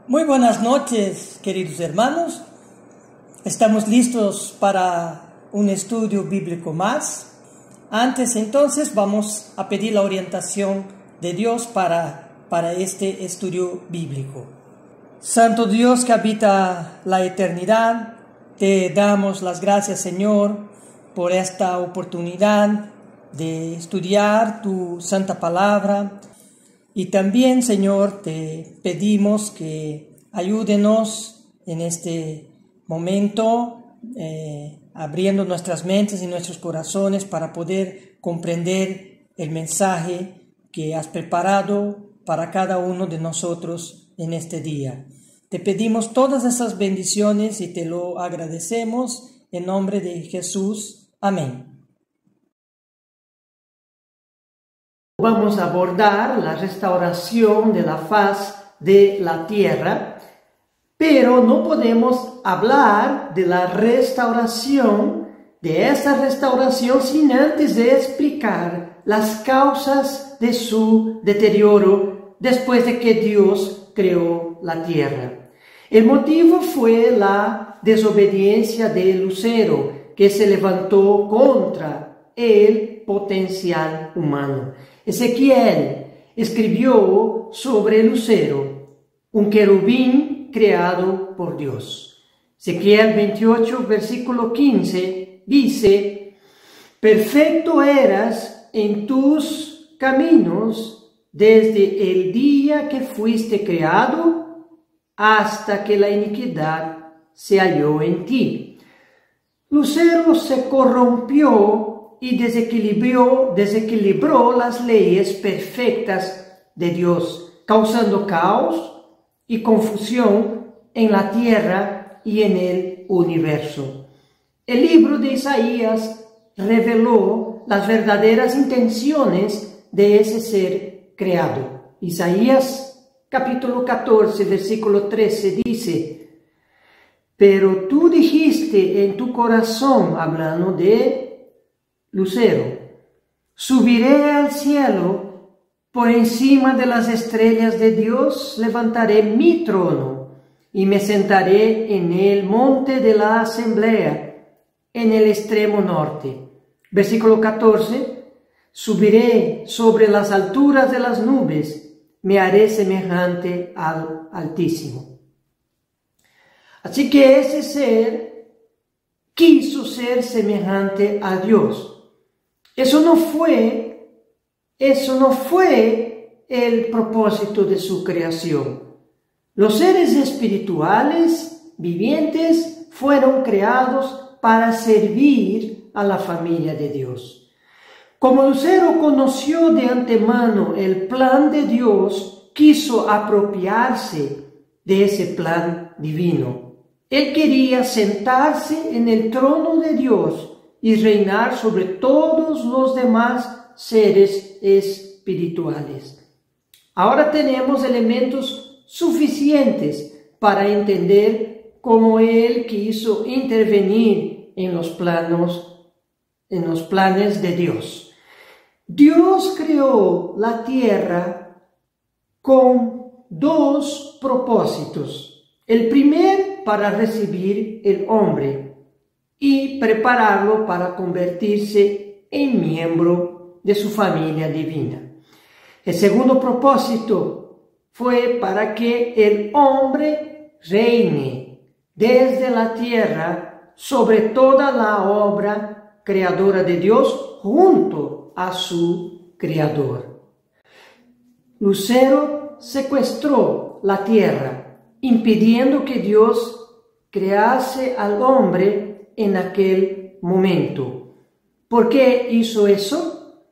Muy buenas noches, queridos hermanos. Estamos listos para un estudio bíblico más. Antes, entonces, vamos a pedir la orientación de Dios para este estudio bíblico. Santo Dios que habita la eternidad, te damos las gracias, Señor, por esta oportunidad de estudiar tu santa palabra. Y también, Señor, te pedimos que ayúdenos en este momento, abriendo nuestras mentes y nuestros corazones para poder comprender el mensaje que has preparado para cada uno de nosotros en este día. Te pedimos todas esas bendiciones y te lo agradecemos en nombre de Jesús. Amén. Vamos a abordar la restauración de la faz de la tierra, pero no podemos hablar de la restauración, de esta restauración, sin antes de explicar las causas de su deterioro después de que Dios creó la tierra. El motivo fue la desobediencia de Lucero, que se levantó contra el potencial humano. Ezequiel escribió sobre Lucero, un querubín creado por Dios. Ezequiel 28, versículo 15, dice: perfecto eras en tus caminos desde el día que fuiste creado hasta que la iniquidad se halló en ti. Lucero se corrompió y desequilibró las leyes perfectas de Dios, causando caos y confusión en la tierra y en el universo. El libro de Isaías reveló las verdaderas intenciones de ese ser creado. Isaías capítulo 14, versículo 13 dice: pero tú dijiste en tu corazón, hablando de Lucero, subiré al cielo, por encima de las estrellas de Dios levantaré mi trono y me sentaré en el monte de la asamblea, en el extremo norte. Versículo 14, subiré sobre las alturas de las nubes, me haré semejante al Altísimo. Así que ese ser quiso ser semejante a Dios. Eso no fue el propósito de su creación. Los seres espirituales, vivientes, fueron creados para servir a la familia de Dios. Como Lucero conoció de antemano el plan de Dios, quiso apropiarse de ese plan divino. Él quería sentarse en el trono de Dios y reinar sobre todos los demás seres espirituales. Ahora tenemos elementos suficientes para entender cómo Él quiso intervenir en los planes de Dios. Dios creó la tierra con dos propósitos. El primero, para recibir el hombre y prepararlo para convertirse en miembro de su familia divina. El segundo propósito fue para que el hombre reine desde la tierra sobre toda la obra creadora de Dios junto a su Creador. Lucero secuestró la tierra, impidiendo que Dios crease al hombre en aquel momento. ¿Por qué hizo eso?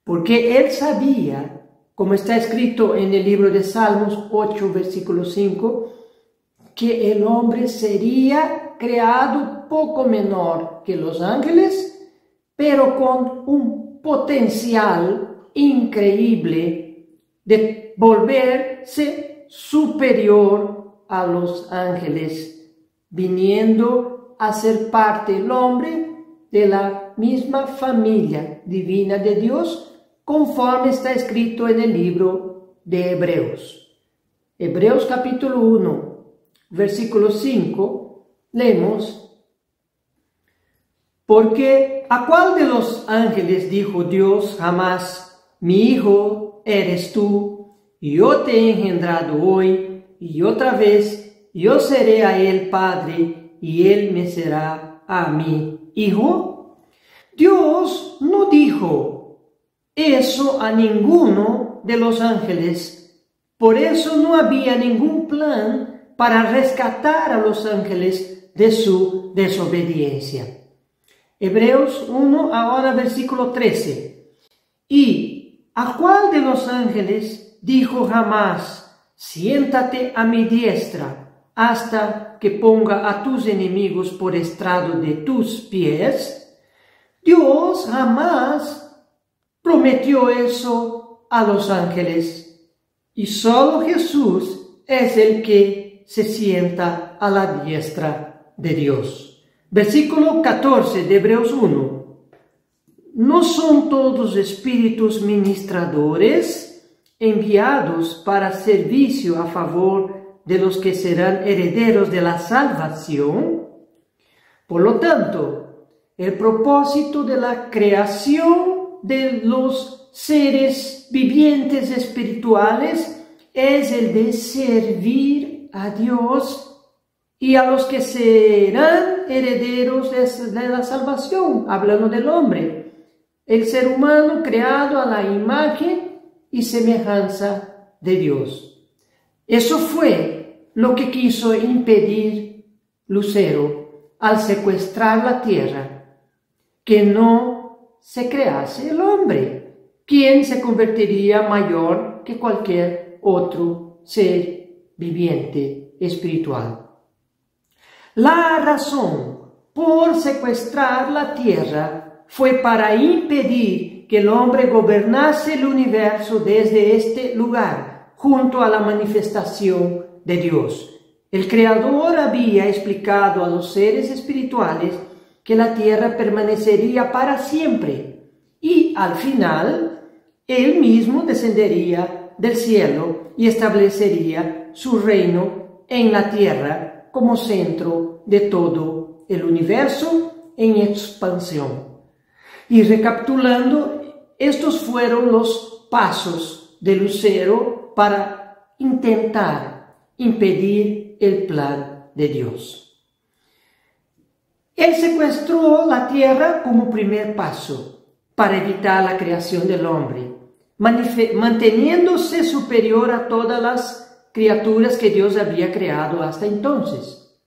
Porque él sabía, como está escrito en el libro de Salmos 8, versículo 5, que el hombre sería creado poco menor que los ángeles, pero con un potencial increíble de volverse superior a los ángeles, viniendo a ser parte el hombre de la misma familia divina de Dios, conforme está escrito en el libro de Hebreos. Hebreos capítulo 1, versículo 5, leemos: porque ¿a cuál de los ángeles dijo Dios jamás, mi hijo eres tú, y yo te he engendrado hoy, y otra vez yo seré a él padre, y él me será a mí hijo? Dios no dijo eso a ninguno de los ángeles. Por eso no había ningún plan para rescatar a los ángeles de su desobediencia. Hebreos 1, ahora versículo 13. ¿Y a cuál de los ángeles dijo jamás, siéntate a mi diestra hasta que ponga a tus enemigos por estrado de tus pies? Dios jamás prometió eso a los ángeles. Y solo Jesús es el que se sienta a la diestra de Dios. Versículo 14 de Hebreos 1. ¿No son todos espíritus ministradores enviados para servicio a favor de los que serán herederos de la salvación? Por lo tanto, el propósito de la creación de los seres vivientes espirituales es el de servir a Dios y a los que serán herederos de la salvación, hablando del hombre, el ser humano creado a la imagen y semejanza de Dios. Eso fue lo que quiso impedir Lucero al secuestrar la tierra, que no se crease el hombre, quien se convertiría mayor que cualquier otro ser viviente espiritual. La razón por secuestrar la tierra fue para impedir que el hombre gobernase el universo desde este lugar, junto a la manifestación de Dios. El Creador había explicado a los seres espirituales que la tierra permanecería para siempre y al final Él mismo descendería del cielo y establecería su reino en la tierra como centro de todo el universo en expansión. Y recapitulando, estos fueron los pasos de Lucero para intentar impedir el plan de Dios. Él secuestró la tierra como primer paso para evitar la creación del hombre, manteniéndose superior a todas las criaturas que Dios había creado hasta entonces.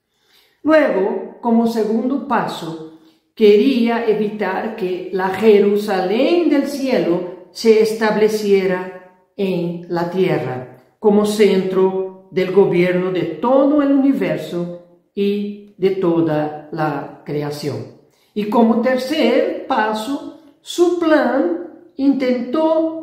Luego, como segundo paso, quería evitar que la Jerusalén del cielo se estableciera en la tierra, como centro del gobierno de todo el universo y de toda la creación. Y como tercer paso, su plan intentó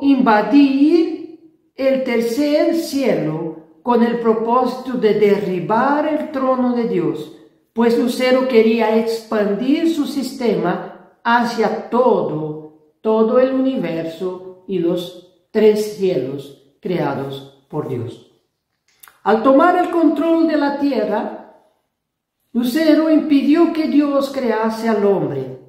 invadir el tercer cielo con el propósito de derribar el trono de Dios, pues Lucero quería expandir su sistema hacia todo el universo y los tres cielos creados por Dios. Al tomar el control de la tierra, Lucero impidió que Dios crease al hombre,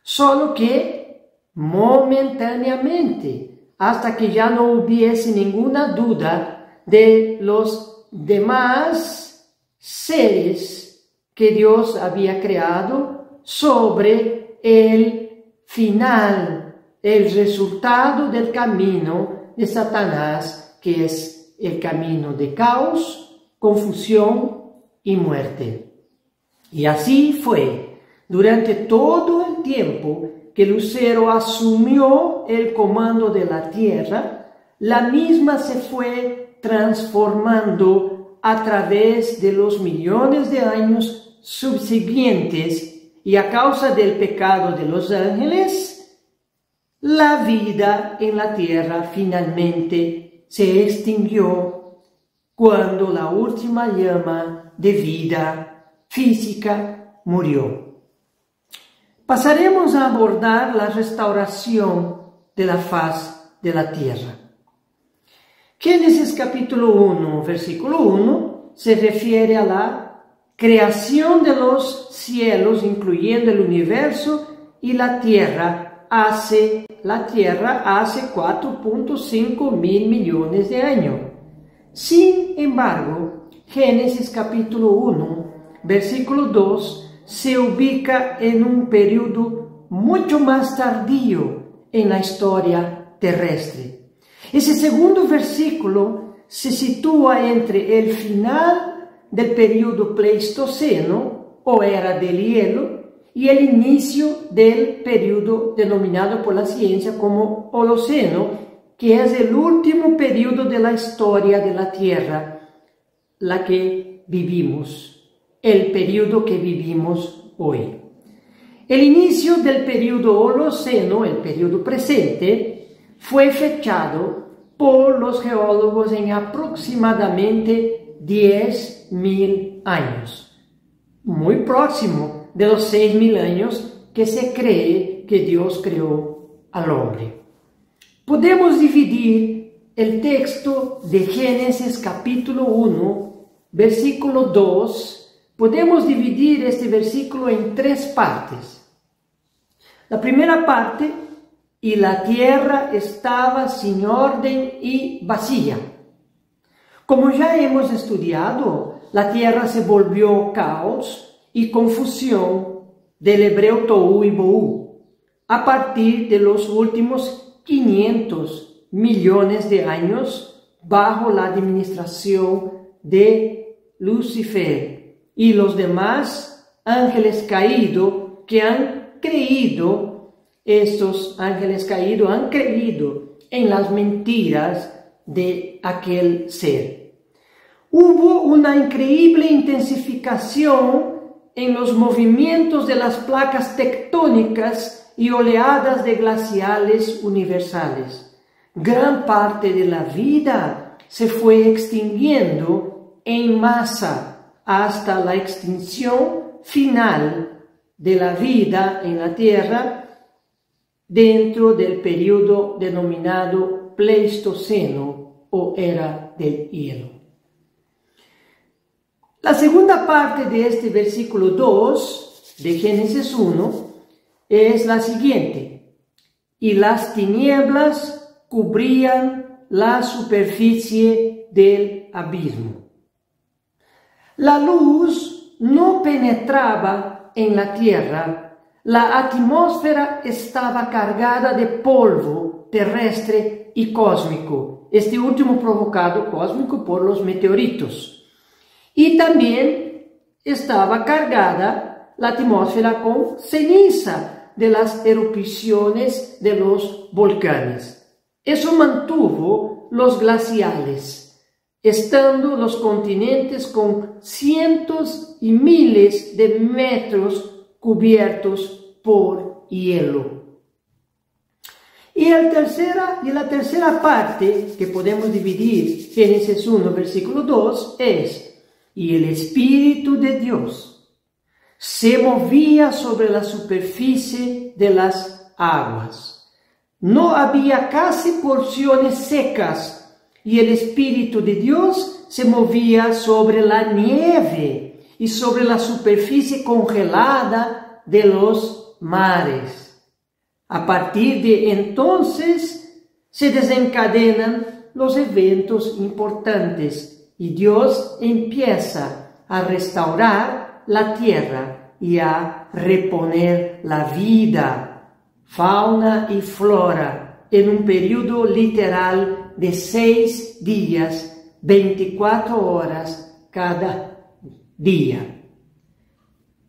solo que momentáneamente, hasta que ya no hubiese ninguna duda de los demás seres que Dios había creado sobre el final, el resultado del camino de Satanás, que es el camino de caos, confusión y muerte. Y así fue durante todo el tiempo que Lucero asumió el comando de la tierra. La misma se fue transformando a través de los millones de años subsiguientes, y a causa del pecado de los ángeles, la vida en la tierra finalmente se extinguió cuando la última llama de vida física murió. Pasaremos a abordar la restauración de la faz de la tierra. Génesis capítulo 1, versículo 1, se refiere a la creación de los cielos, incluyendo el universo y la tierra, hace 4.5 mil millones de años. Sin embargo, Génesis capítulo 1, versículo 2, se ubica en un periodo mucho más tardío en la historia terrestre. Ese segundo versículo se sitúa entre el final del periodo Pleistoceno, o era del hielo, y el inicio del periodo denominado por la ciencia como Holoceno, que es el último periodo de la historia de la Tierra, la que vivimos, el periodo que vivimos hoy. El inicio del periodo Holoceno, el periodo presente, fue fechado por los geólogos en aproximadamente 10.000 años, muy próximo de los 6.000 años que se cree que Dios creó al hombre. Podemos dividir el texto de Génesis capítulo 1, versículo 2, podemos dividir este versículo en 3 partes. La primera parte: y la tierra estaba sin orden y vacía. Como ya hemos estudiado, la tierra se volvió caos y confusión, del hebreo tohu y bohu, a partir de los últimos 500 millones de años bajo la administración de Lucifer y los demás ángeles caídos que han creído. Estos ángeles caídos han creído en las mentiras de aquel ser. Hubo una increíble intensificación en los movimientos de las placas tectónicas y oleadas de glaciales universales. Gran parte de la vida se fue extinguiendo en masa hasta la extinción final de la vida en la Tierra dentro del periodo denominado Pleistoceno o era del hielo. La segunda parte de este versículo 2 de Génesis 1 es la siguiente: y las tinieblas cubrían la superficie del abismo. La luz no penetraba en la tierra. La atmósfera estaba cargada de polvo terrestre y cósmico, este último provocado cósmico por los meteoritos. Y también estaba cargada la atmósfera con ceniza de las erupciones de los volcanes. Eso mantuvo los glaciales, estando los continentes con cientos y miles de metros cubiertos por hielo. Y la tercera parte que podemos dividir, Génesis 1, versículo 2, es: y el Espíritu de Dios se movía sobre la superficie de las aguas. No había casi porciones secas, y el Espíritu de Dios se movía sobre la nieve y sobre la superficie congelada de los mares. A partir de entonces se desencadenan los eventos importantes y Dios empieza a restaurar la tierra y a reponer la vida, fauna y flora en un periodo literal de 6 días, 24 horas cada día.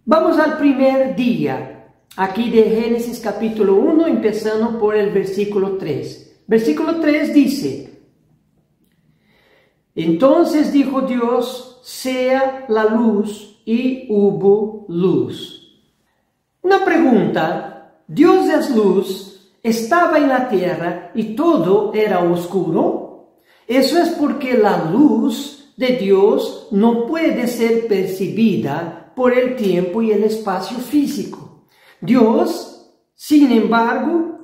Vamos al primer día, aquí de Génesis capítulo 1, empezando por el versículo 3. Versículo 3 dice: entonces dijo Dios, sea la luz, y hubo luz. Una pregunta: Dios es luz, estaba en la tierra y todo era oscuro. Eso es porque la luz de Dios no puede ser percibida por el tiempo y el espacio físico. Dios, sin embargo,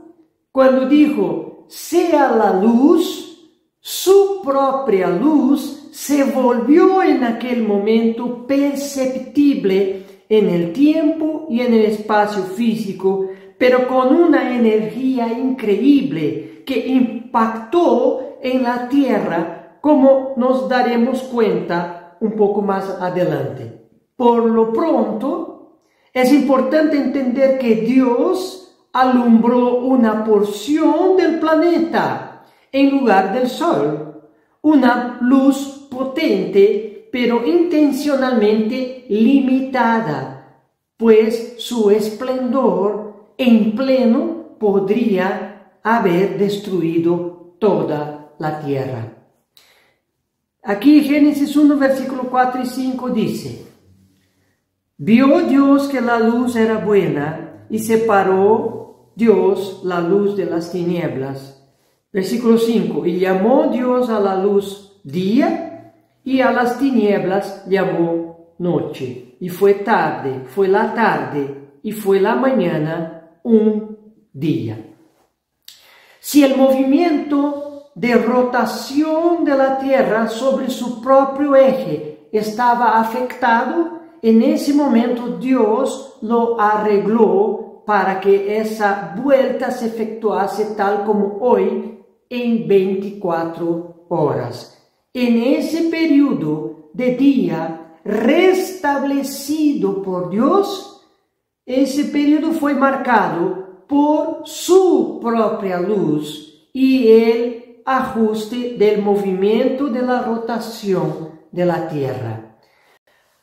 cuando dijo sea la luz, su propia luz se volvió en aquel momento perceptible en el tiempo y en el espacio físico, pero con una energía increíble que impactó en la tierra, como nos daremos cuenta un poco más adelante. Por lo pronto, es importante entender que Dios alumbró una porción del planeta en lugar del sol, una luz potente, pero intencionalmente limitada, pues su esplendor en pleno podría haber destruido toda la tierra. Aquí Génesis 1, versículo 4 y 5 dice: vio Dios que la luz era buena y separó Dios la luz de las tinieblas. Versículo 5, y llamó Dios a la luz día y a las tinieblas llamó noche. Y fue tarde, fue la tarde y fue la mañana un día. Si el movimiento de rotación de la Tierra sobre su propio eje estaba afectado, en ese momento Dios lo arregló para que esa vuelta se efectuase tal como hoy en 24 horas. En ese periodo de día restablecido por Dios, ese periodo fue marcado por su propia luz y el ajuste del movimiento de la rotación de la Tierra.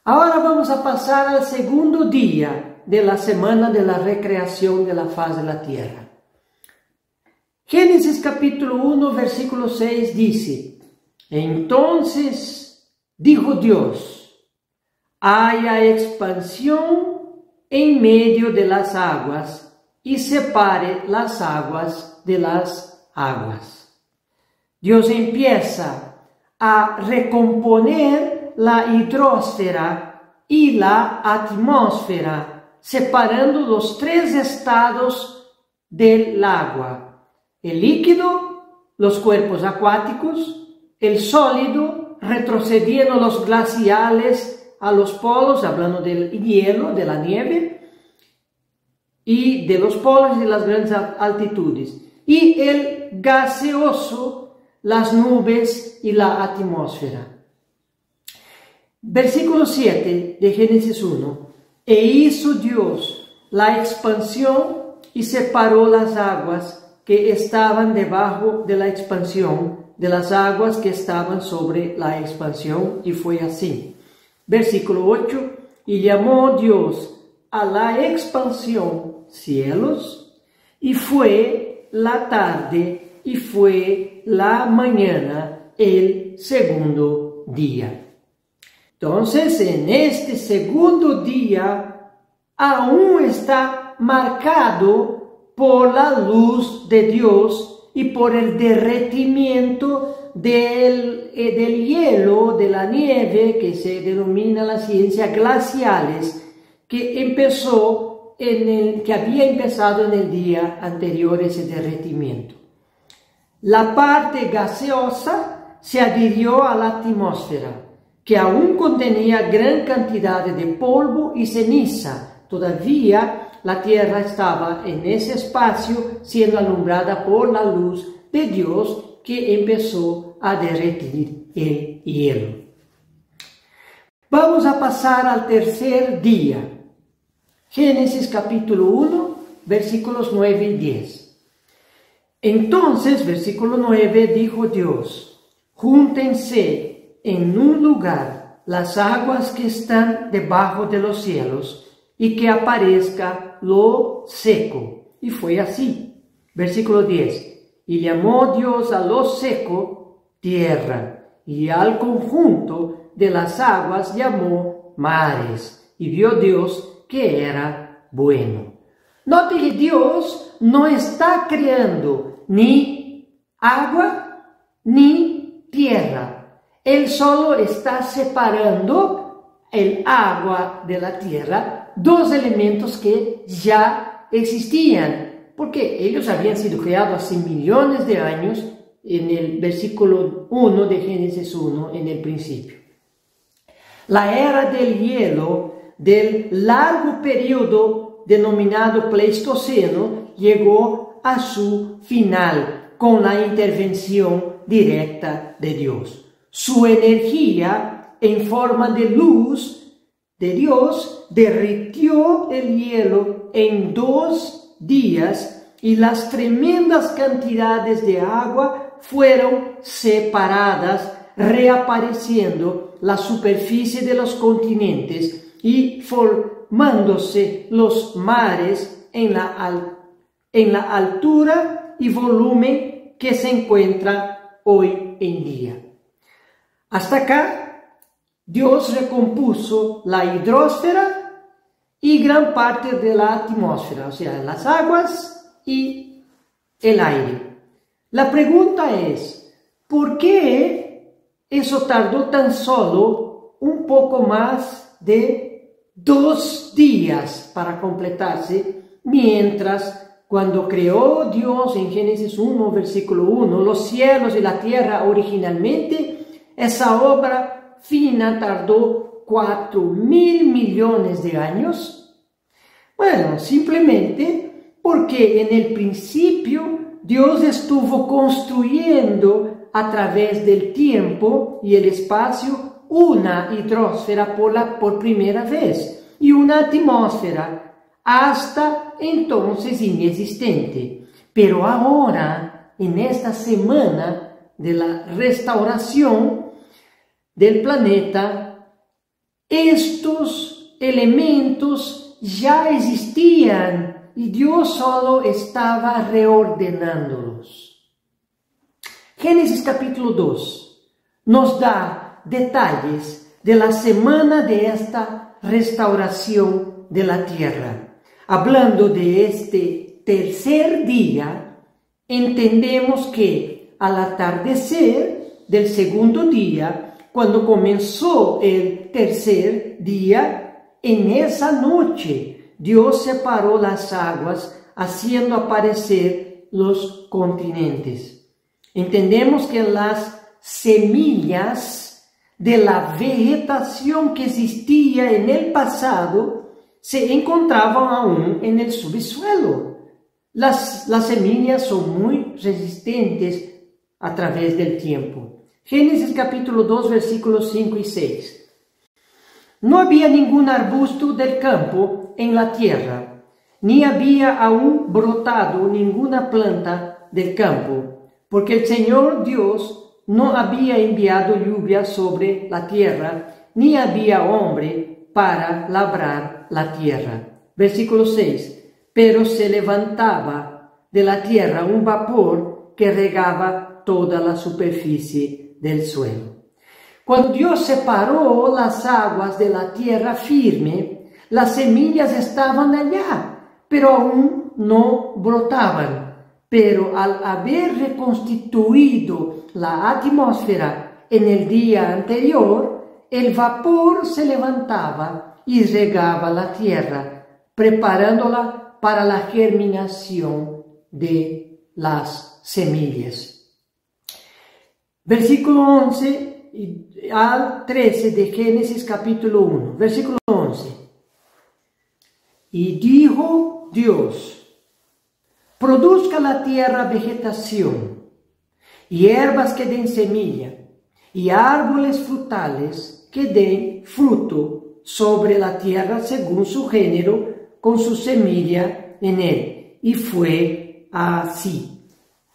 Ahora vamos a pasar al segundo día de la semana de la recreación de la faz de la Tierra. Génesis capítulo 1, versículo 6 dice: entonces dijo Dios, haya expansión en medio de las aguas y separe las aguas de las aguas. Dios empieza a recomponer la hidrosfera y la atmósfera, separando los tres estados del agua: el líquido, los cuerpos acuáticos; el sólido, retrocediendo los glaciales a los polos, hablando del hielo, de la nieve, y de los polos y de las grandes altitudes; y el gaseoso, las nubes y la atmósfera. Versículo 7 de Génesis 1. E hizo Dios la expansión y separó las aguas que estaban debajo de la expansión de las aguas que estaban sobre la expansión, y fue así. Versículo 8. Y llamó Dios a la expansión cielos, y fue la tarde y fue la mañana el segundo día. Entonces, en este segundo día aún está marcado por la luz de Dios y por el derretimiento del hielo, de la nieve, que se denomina la ciencia glaciales, que había empezado en el día anterior ese derretimiento. La parte gaseosa se adhirió a la atmósfera, que aún contenía gran cantidad de polvo y ceniza. Todavía la Tierra estaba en ese espacio siendo alumbrada por la luz de Dios, que empezó a derretir el hielo. Vamos a pasar al tercer día. Génesis capítulo 1, versículos 9 y 10. Entonces, versículo 9, dijo Dios: júntense en un lugar las aguas que están debajo de los cielos, y que aparezca lo seco. Y fue así. Versículo 10. Y llamó Dios a lo seco tierra, y al conjunto de las aguas llamó mares. Y vio Dios que era bueno. Note que Dios no está creando ni agua ni tierra. Él solo está separando el agua de la tierra, dos elementos que ya existían, porque ellos habían sido creados hace millones de años, en el versículo 1 de Génesis 1, en el principio. La era del hielo del largo periodo denominado Pleistoceno llegó a su final con la intervención directa de Dios. Su energía en forma de luz de Dios derritió el hielo en 2 días y las tremendas cantidades de agua fueron separadas, reapareciendo la superficie de los continentes y formándose los mares en la altura y volumen que se encuentra hoy en día. Hasta acá, Dios recompuso la hidrosfera y gran parte de la atmósfera, o sea, las aguas y el aire. La pregunta es, ¿por qué eso tardó tan solo un poco más de 2 días para completarse, mientras cuando creó Dios en Génesis 1, versículo 1, los cielos y la tierra originalmente, esa obra fina tardó 4.000 millones de años? Bueno, simplemente porque en el principio Dios estuvo construyendo a través del tiempo y el espacio una hidrosfera por primera vez y una atmósfera hasta entonces inexistente. Pero ahora, en esta semana de la restauración del planeta, estos elementos ya existían y Dios solo estaba reordenándolos. Génesis capítulo 2 nos da detalles de la semana de esta restauración de la tierra. Hablando de este tercer día, entendemos que al atardecer del segundo día, cuando comenzó el tercer día, en esa noche Dios separó las aguas, haciendo aparecer los continentes. Entendemos que las semillas de la vegetación que existía en el pasado se encontraban aún en el subsuelo. Las semillas son muy resistentes a través del tiempo. Génesis capítulo 2, versículos 5 y 6. No había ningún arbusto del campo en la tierra, ni había aún brotado ninguna planta del campo, porque el Señor Dios no había enviado lluvia sobre la tierra, ni había hombre para labrar la tierra. Versículo 6. Pero se levantaba de la tierra un vapor que regaba toda la superficie del suelo. Cuando Dios separó las aguas de la tierra firme, las semillas estaban allá, pero aún no brotaban. Pero al haber reconstituido la atmósfera en el día anterior, el vapor se levantaba y regaba la tierra, preparándola para la germinación de las semillas. Versículo 11 al 13 de Génesis capítulo 1. Versículo 11. Y dijo Dios: produzca la tierra vegetación, hierbas que den semilla, y árboles frutales que den fruto sobre la tierra según su género, con su semilla en él. Y fue así.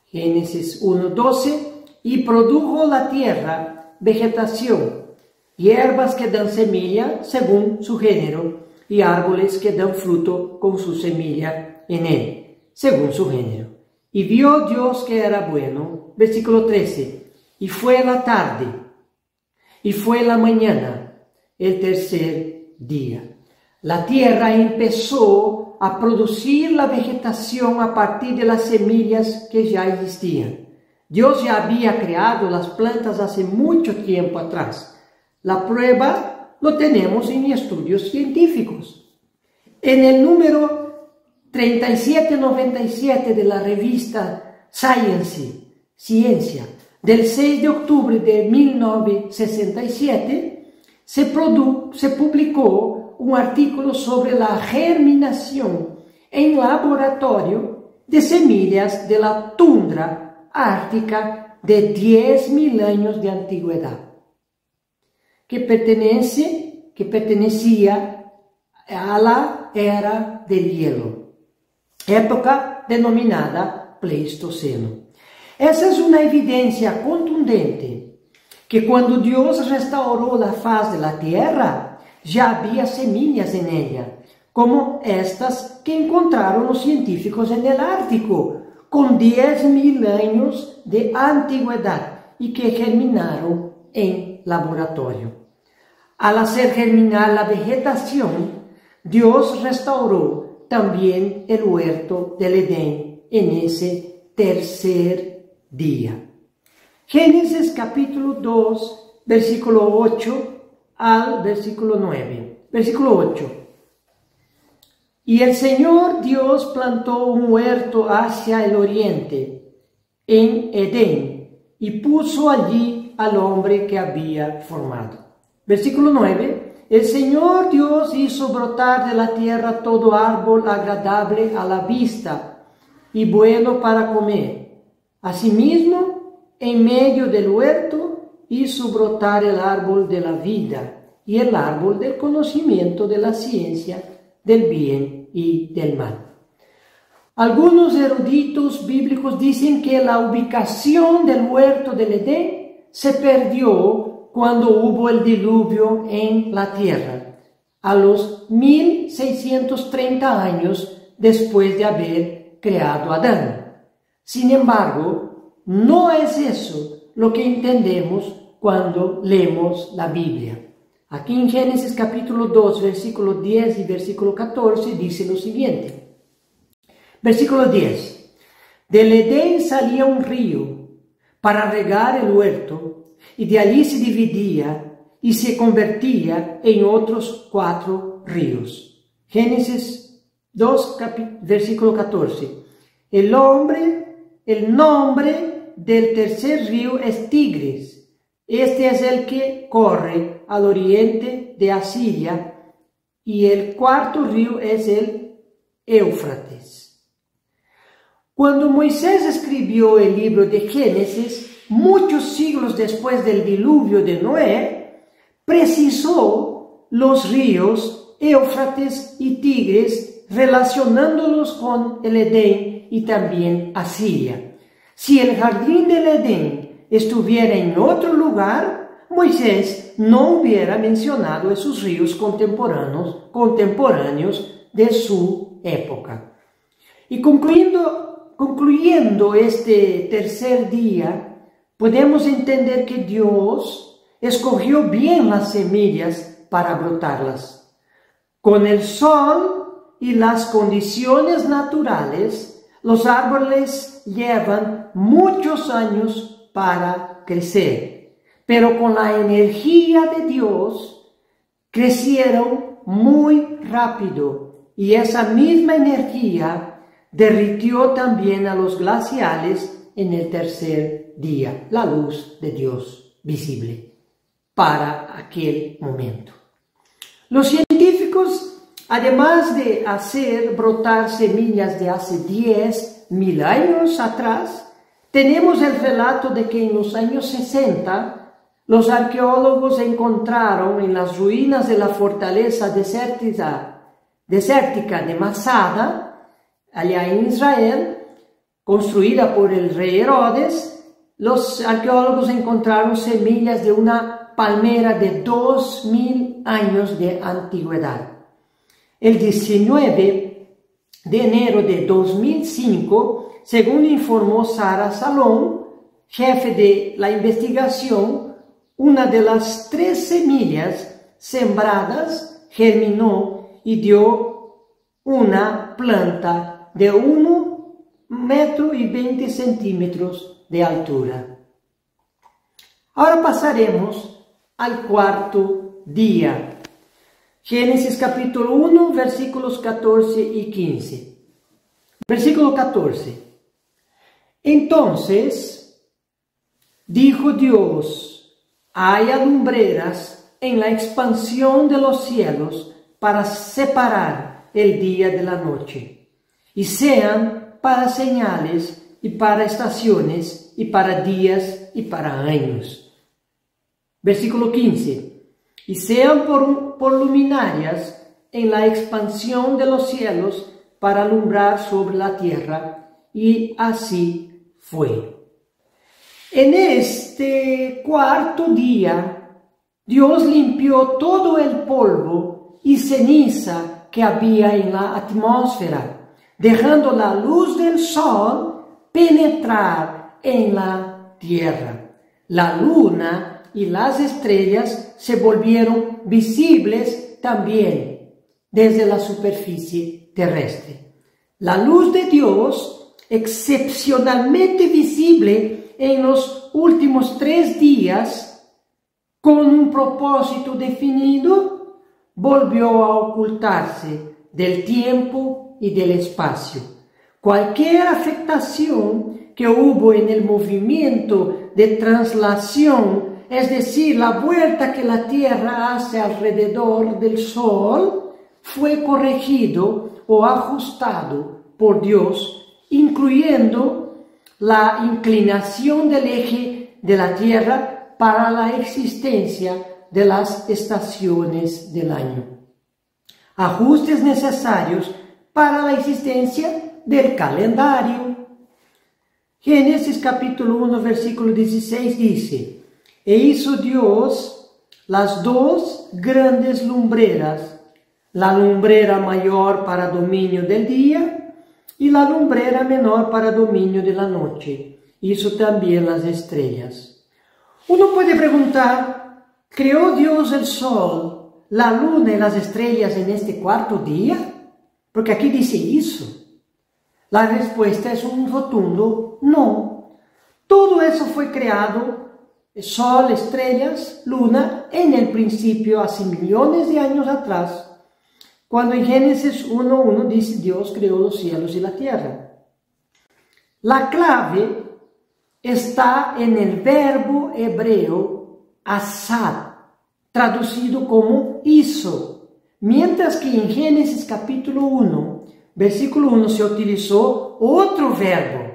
Génesis 1:12. Y produjo la tierra vegetación, hierbas que dan semilla según su género, y árboles que dan fruto con su semilla en él, según su género. Y vio Dios que era bueno. Versículo 13. Y fue la tarde, y fue la mañana, el tercer día. La tierra empezó a producir la vegetación a partir de las semillas que ya existían. Dios ya había creado las plantas hace mucho tiempo atrás. La prueba lo tenemos en estudios científicos. En el número 3797 de la revista Science ciencia del 6 de octubre de 1967, se publicó un artículo sobre la germinación en laboratorio de semillas de la tundra ártica de 10.000 años de antigüedad, que pertenecía a la era del hielo, época denominada Pleistoceno. Esa es una evidencia contundente que cuando Dios restauró la faz de la tierra, ya había semillas en ella, como estas que encontraron los científicos en el Ártico, con 10.000 años de antigüedad y que germinaron en laboratorio. Al hacer germinar la vegetación, Dios restauró también el huerto del Edén en ese tercer día. Génesis capítulo 2, versículo 8 al versículo 9. Versículo 8. Y el Señor Dios plantó un huerto hacia el oriente, en Edén, y puso allí al hombre que había formado. Versículo 9. El Señor Dios hizo brotar de la tierra todo árbol agradable a la vista y bueno para comer. Asimismo, en medio del huerto hizo brotar el árbol de la vida y el árbol del conocimiento de la ciencia, del bien y del mal. Algunos eruditos bíblicos dicen que la ubicación del huerto del Edén se perdió cuando hubo el diluvio en la tierra, a los 1630 años después de haber creado a Adán. Sin embargo, no es eso lo que entendemos cuando leemos la Biblia. Aquí en Génesis capítulo 2, versículo 10 y versículo 14 dice lo siguiente. Versículo 10. Del Edén salía un río para regar el huerto, y de allí se dividía y se convertía en otros 4 ríos. Génesis 2, versículo 14. El nombre del tercer río es Tigris. Este es el que corre al oriente de Asiria, y el cuarto río es el Éufrates. Cuando Moisés escribió el libro de Génesis, muchos siglos después del diluvio de Noé, precisó los ríos Éufrates y Tigris, relacionándolos con el Edén y también Asiria. Si el jardín del Edén estuviera en otro lugar, Moisés no hubiera mencionado esos ríos contemporáneos de su época. Y concluyendo este tercer día, podemos entender que Dios escogió bien las semillas para brotarlas. Con el sol y las condiciones naturales, los árboles llevan muchos años para crecer, pero con la energía de Dios crecieron muy rápido, y esa misma energía derritió también a los glaciales en el tercer día, la luz de Dios visible para aquel momento. Los científicos, además de hacer brotar semillas de hace 10.000 años atrás, tenemos el relato de que en los años 60 los arqueólogos encontraron en las ruinas de la fortaleza desértica de Masada, allá en Israel, construida por el rey Herodes, los arqueólogos encontraron semillas de una palmera de 2.000 años de antigüedad. El 19 de enero de 2005, según informó Sara Salón, jefe de la investigación, una de las 3 semillas sembradas germinó y dio una planta de 1,20 metros de altura. Ahora pasaremos al cuarto día. Génesis capítulo 1, versículos 14 y 15. Versículo 14. Entonces Dijo Dios: haya lumbreras en la expansión de los cielos para separar el día de la noche, y sean para señales y para estaciones y para días y para años. Versículo 15. Y sean por luminarias en la expansión de los cielos para alumbrar sobre la tierra. Y así fue. En este cuarto día, Dios limpió todo el polvo y ceniza que había en la atmósfera, dejando la luz del sol penetrar en la tierra. La luna y las estrellas se volvieron visibles también desde la superficie terrestre. La luz de Dios, excepcionalmente visible en los últimos 3 días, con un propósito definido, volvió a ocultarse del tiempo y del espacio. Cualquier afectación que hubo en el movimiento de traslación, es decir, la vuelta que la Tierra hace alrededor del Sol, fue corregido o ajustado por Dios, incluyendo la inclinación del eje de la Tierra para la existencia de las estaciones del año. Ajustes necesarios para la existencia del calendario. Génesis capítulo 1, versículo 16 dice: e hizo Dios las 2 grandes lumbreras, la lumbrera mayor para dominio del día y la lumbrera menor para dominio de la noche. Hizo también las estrellas. Uno puede preguntar: ¿creó Dios el sol, la luna y las estrellas en este cuarto día? Porque aquí dice hizo. La respuesta es un rotundo no. Todo eso fue creado, sol, estrellas, luna, en el principio, hace millones de años atrás, cuando en Génesis 1:1 dice: Dios creó los cielos y la tierra. La clave está en el verbo hebreo asad, traducido como hizo, mientras que en Génesis capítulo 1, versículo 1 se utilizó otro verbo,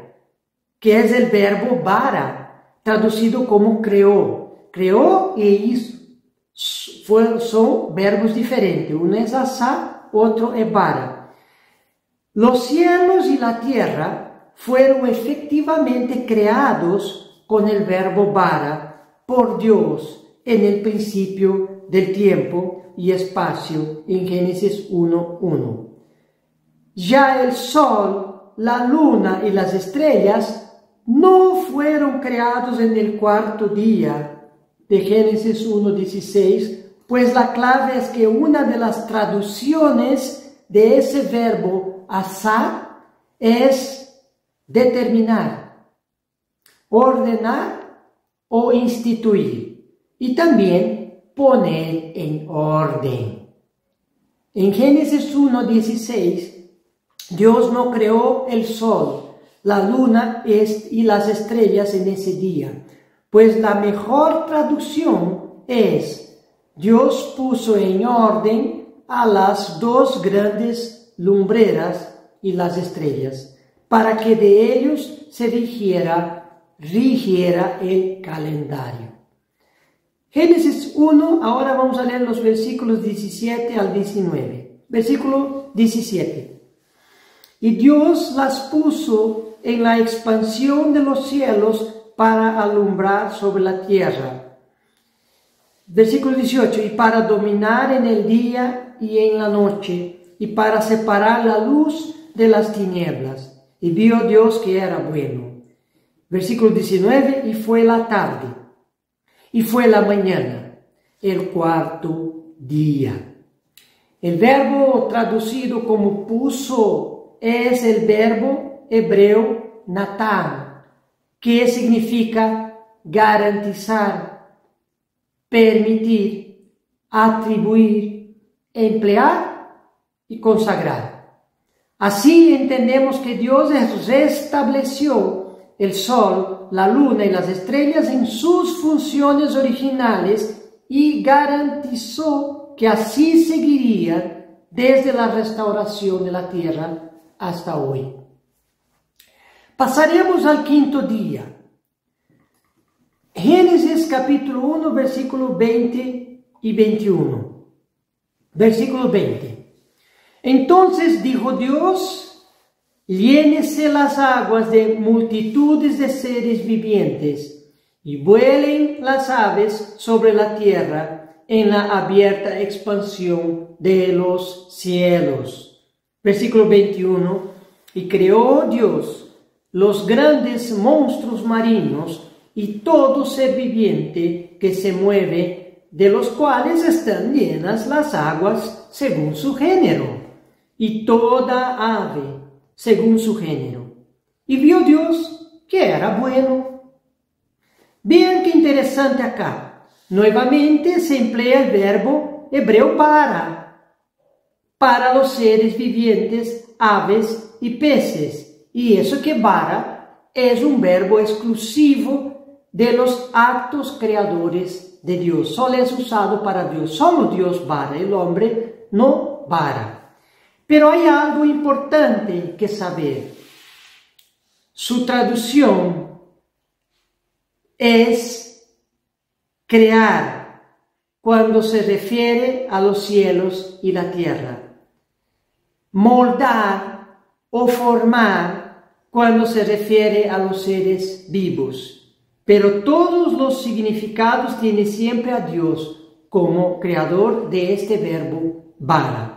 que es el verbo bara, traducido como creó. Creó e hizo. Son verbos diferentes. Uno es asá, otro es bara. Los cielos y la tierra fueron efectivamente creados con el verbo bara por Dios en el principio del tiempo y espacio en Génesis 1:1. Ya el sol, la luna y las estrellas no fueron creados en el cuarto día de Génesis 1:16, pues la clave es que una de las traducciones de ese verbo asar es determinar, ordenar o instituir, y también poner en orden. En Génesis 1:16, Dios no creó el sol, la luna y las estrellas en ese día, pues la mejor traducción es: Dios puso en orden a las 2 grandes lumbreras y las estrellas, para que de ellos se rigiera el calendario. Génesis 1, ahora vamos a leer los versículos 17 al 19. Versículo 17. Y Dios las puso en la expansión de los cielos para alumbrar sobre la tierra. Versículo 18. Y para dominar en el día y en la noche, y para separar la luz de las tinieblas. Y vio Dios que era bueno. Versículo 19. Y fue la tarde, y fue la mañana, el cuarto día. El verbo traducido como puso es el verbo hebreo natán, que significa garantizar, permitir, atribuir, emplear y consagrar. Así entendemos que Dios restableció el sol, la luna y las estrellas en sus funciones originales y garantizó que así seguiría desde la restauración de la tierra hasta hoy. Pasaremos al quinto día. Génesis capítulo 1, versículo 20 y 21. Versículo 20. Entonces dijo Dios: llénese las aguas de multitudes de seres vivientes y vuelen las aves sobre la tierra en la abierta expansión de los cielos. Versículo 21. Y creó Dios los grandes monstruos marinos y todo ser viviente que se mueve, de los cuales están llenas las aguas según su género, y toda ave según su género. Y vio Dios que era bueno. Vean qué interesante acá. Nuevamente se emplea el verbo hebreo para los seres vivientes, aves y peces. Y eso que bara es un verbo exclusivo de los actos creadores de Dios. Solo es usado para Dios. Solo Dios vara, el hombre no vara. Pero hay algo importante que saber. Su traducción es crear cuando se refiere a los cielos y la tierra. Moldar o formar cuando se refiere a los seres vivos. Pero todos los significados tienen siempre a Dios como creador de este verbo bara.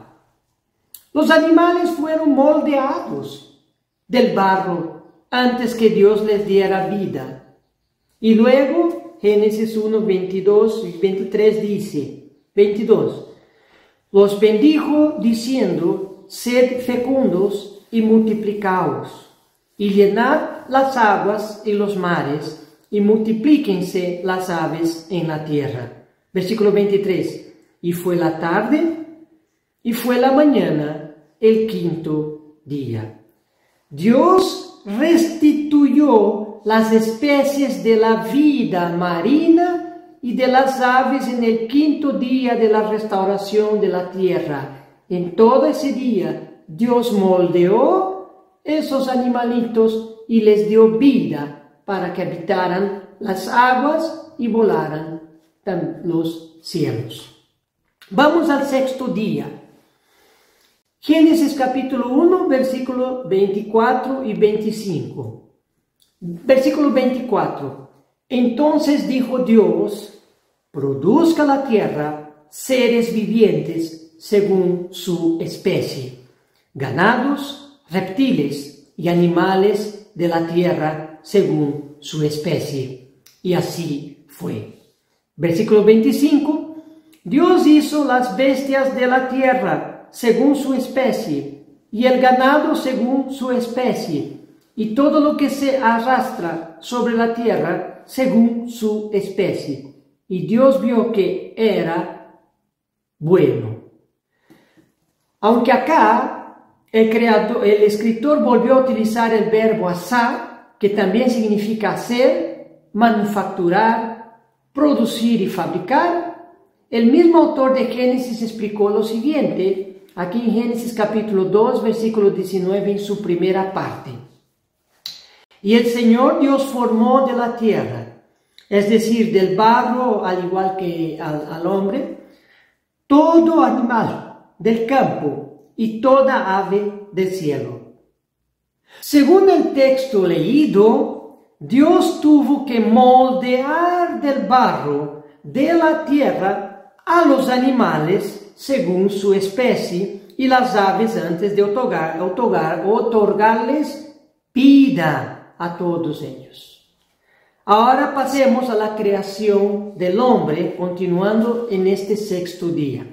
Los animales fueron moldeados del barro antes que Dios les diera vida. Y luego, Génesis 1, 22 y 23 dice, 22, los bendijo diciendo: sed fecundos y multiplicaos, y llenad las aguas y los mares, y multiplíquense las aves en la tierra. Versículo 23. Y fue la tarde, y fue la mañana, el quinto día. Dios restituyó las especies de la vida marina y de las aves en el quinto día de la restauración de la tierra. En todo ese día, Dios moldeó esos animalitos y les dio vida para que habitaran las aguas y volaran los cielos. Vamos al sexto día. Génesis capítulo 1, versículo 24 y 25. Versículo 24. Entonces dijo Dios: produzca la tierra seres vivientes según su especie, ganados, reptiles y animales de la tierra según su especie. Y así fue. Versículo 25. Dios hizo las bestias de la tierra según su especie, y el ganado según su especie, y todo lo que se arrastra sobre la tierra según su especie. Y Dios vio que era bueno. Aunque acá el escritor volvió a utilizar el verbo asá, que también significa hacer, manufacturar, producir y fabricar, el mismo autor de Génesis explicó lo siguiente, aquí en Génesis capítulo 2, versículo 19, en su primera parte. Y el Señor Dios formó de la tierra, es decir, del barro, al igual que al hombre, todo animal del campo y toda ave del cielo. Según el texto leído, Dios tuvo que moldear del barro de la tierra a los animales según su especie y las aves antes de otorgarles vida a todos ellos. Ahora pasemos a la creación del hombre, continuando en este sexto día.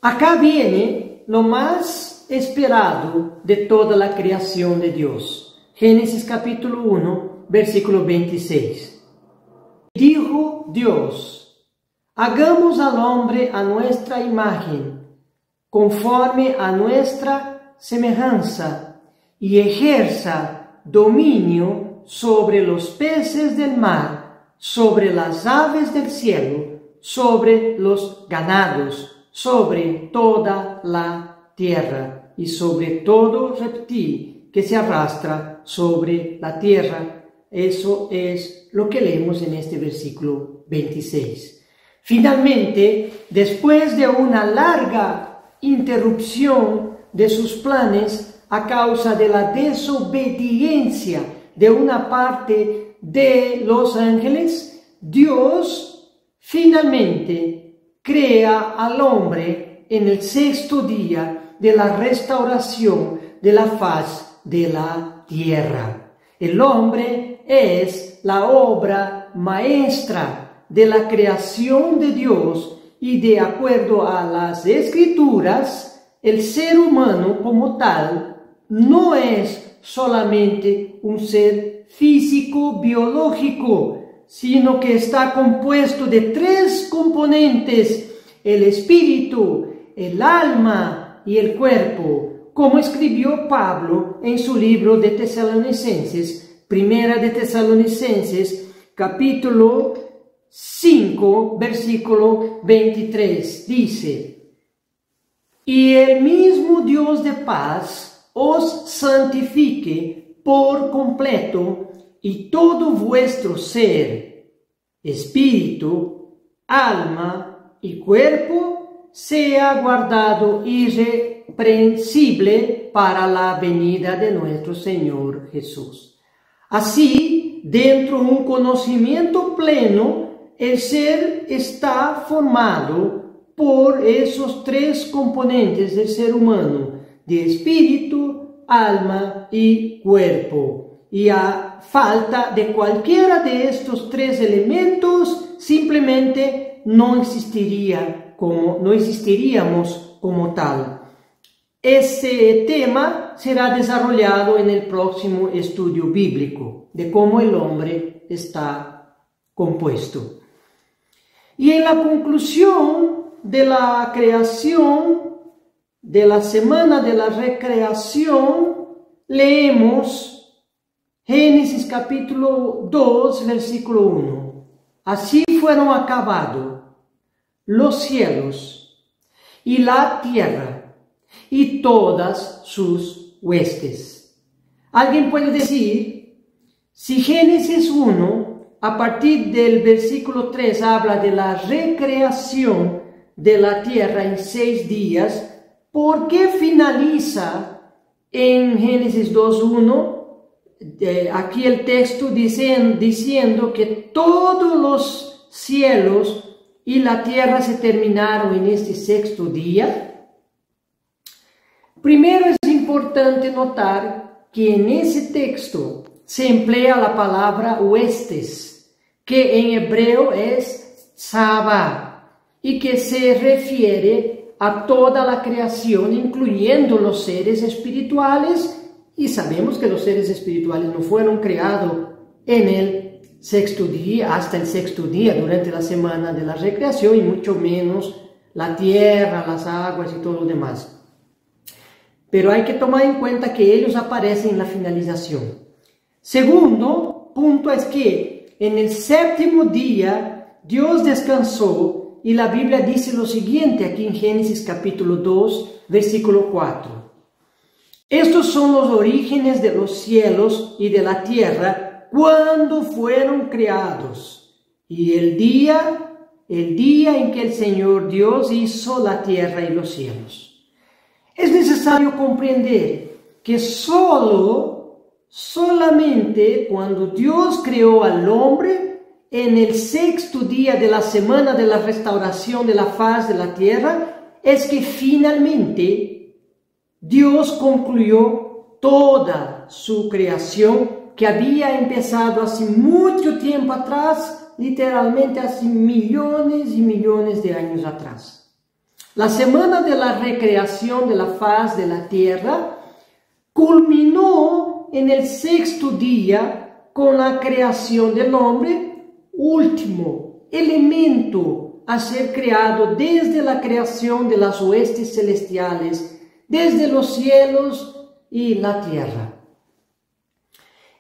Acá viene lo más esperado de toda la creación de Dios. Génesis capítulo 1, versículo 26. Dijo Dios: hagamos al hombre a nuestra imagen, conforme a nuestra semejanza, y ejerza dominio sobre los peces del mar, sobre las aves del cielo, sobre los ganados, sobre toda la tierra y sobre todo reptil que se arrastra sobre la tierra. Eso es lo que leemos en este versículo 26. Finalmente, después de una larga interrupción de sus planes a causa de la desobediencia de una parte de los ángeles, Dios finalmente crea al hombre en el sexto día de la restauración de la faz de la tierra. El hombre es la obra maestra de la creación de Dios y de acuerdo a las Escrituras, el ser humano como tal no es solamente un ser físico, biológico, sino que está compuesto de tres componentes: el espíritu, el alma y el cuerpo, como escribió Pablo en su libro de Tesalonicenses, Primera de Tesalonicenses, capítulo 5, versículo 23, dice: y el mismo Dios de paz os santifique por completo, y todo vuestro ser, espíritu, alma y cuerpo sea guardado irreprensible para la venida de nuestro Señor Jesús. Así, dentro de un conocimiento pleno, el ser está formado por esos tres componentes del ser humano, de espíritu, alma y cuerpo. Y a falta de cualquiera de estos tres elementos, simplemente no existiríamos como tal. Ese tema será desarrollado en el próximo estudio bíblico de cómo el hombre está compuesto. Y en la conclusión de la creación, de la semana de la recreación, leemos Génesis capítulo 2, versículo 1. Así fueron acabados los cielos y la tierra y todas sus huestes. ¿Alguien puede decir, si Génesis 1, a partir del versículo 3, habla de la recreación de la tierra en 6 días, ¿por qué finaliza en Génesis 2:1? Aquí el texto diciendo que todos los cielos y la tierra se terminaron en este sexto día. Primero es importante notar que en ese texto se emplea la palabra huestes, que en hebreo es Saba, y que se refiere a toda la creación, incluyendo los seres espirituales. Y sabemos que los seres espirituales no fueron creados en el sexto día, hasta el sexto día, durante la semana de la recreación, y mucho menos la tierra, las aguas y todo lo demás. Pero hay que tomar en cuenta que ellos aparecen en la finalización. Segundo punto es que en el séptimo día Dios descansó, y la Biblia dice lo siguiente aquí en Génesis capítulo 2, versículo 4. Estos son los orígenes de los cielos y de la tierra cuando fueron creados, y el día en que el Señor Dios hizo la tierra y los cielos. Es necesario comprender que solamente cuando Dios creó al hombre, en el sexto día de la semana de la restauración de la faz de la tierra, es que finalmente Dios concluyó toda su creación que había empezado hace mucho tiempo atrás, literalmente hace millones y millones de años atrás. La semana de la recreación de la faz de la tierra culminó en el sexto día con la creación del hombre, último elemento a ser creado desde la creación de las huestes celestiales, desde los cielos y la tierra.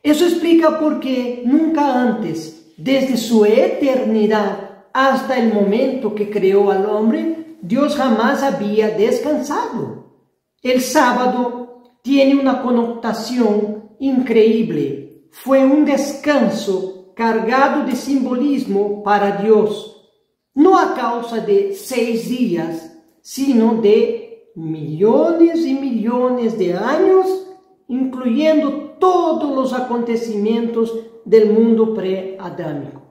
Eso explica por qué nunca antes, desde su eternidad hasta el momento que creó al hombre, Dios jamás había descansado. El sábado tiene una connotación increíble. Fue un descanso cargado de simbolismo para Dios, no a causa de 6 días, sino de millones y millones de años, incluyendo todos los acontecimientos del mundo pre-adámico.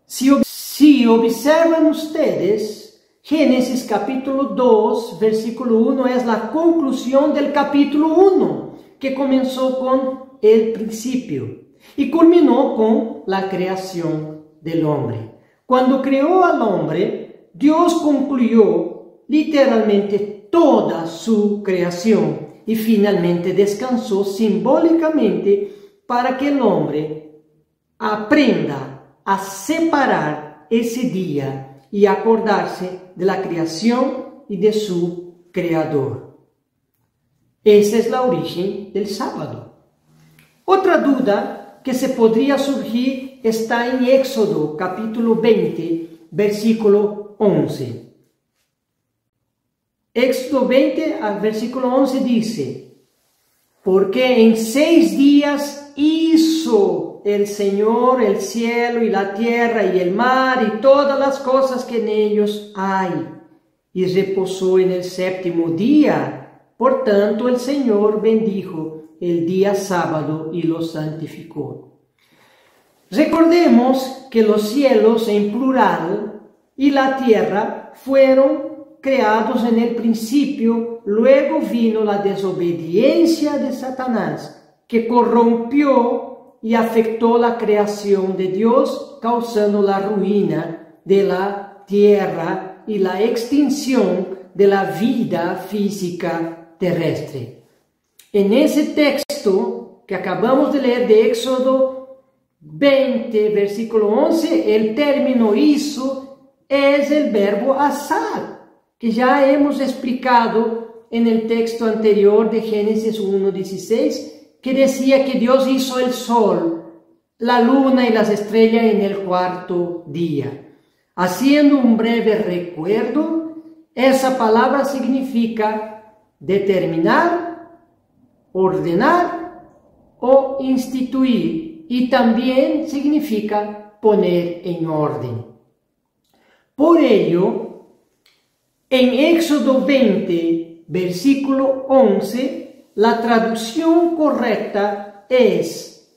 Si observan ustedes, Génesis capítulo 2, versículo 1 es la conclusión del capítulo 1, que comenzó con el principio y culminó con la creación del hombre. Cuando creó al hombre, Dios concluyó literalmente toda su creación y finalmente descansó simbólicamente para que el hombre aprenda a separar ese día y acordarse de la creación y de su creador. Esa es la origen del sábado. Otra duda que se podría surgir está en Éxodo capítulo 20, versículo 11. Éxodo 20, al versículo 11 dice: porque en 6 días hizo el Señor el cielo y la tierra y el mar y todas las cosas que en ellos hay, y reposó en el 7º día. Por tanto, el Señor bendijo el día sábado y lo santificó. Recordemos que los cielos en plural y la tierra fueron creados en el principio, luego vino la desobediencia de Satanás, que corrompió y afectó la creación de Dios, causando la ruina de la tierra y la extinción de la vida física terrestre. En ese texto que acabamos de leer de Éxodo 20, versículo 11, el término hizo es el verbo asar, que ya hemos explicado en el texto anterior de Génesis 1:16, que decía que Dios hizo el sol, la luna y las estrellas en el 4º día. Haciendo un breve recuerdo, esa palabra significa determinar, ordenar o instituir, y también significa poner en orden. Por ello, en Éxodo 20, versículo 11, la traducción correcta es: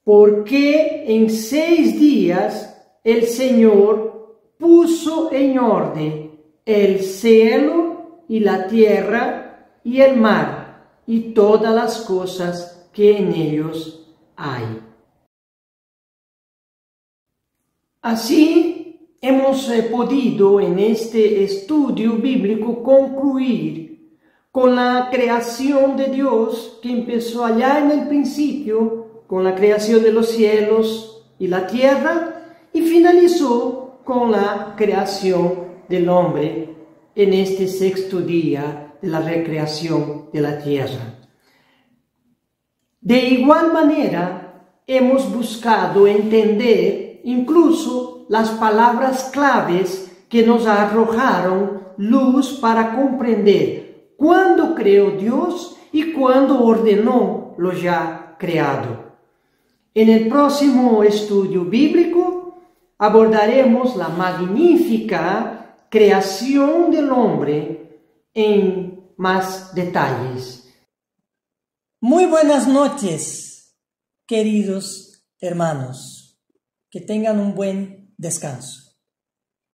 porque en 6 días el Señor puso en orden el cielo y la tierra y el mar y todas las cosas que en ellos hay. Así, hemos podido en este estudio bíblico concluir con la creación de Dios, que empezó allá en el principio, con la creación de los cielos y la tierra, y finalizó con la creación del hombre en este 6º día de la recreación de la tierra. De igual manera, hemos buscado entender incluso las palabras claves que nos arrojaron luz para comprender cuándo creó Dios y cuándo ordenó lo ya creado. En el próximo estudio bíblico abordaremos la magnífica creación del hombre en más detalles. Muy buenas noches, queridos hermanos. Que tengan un buen descanso.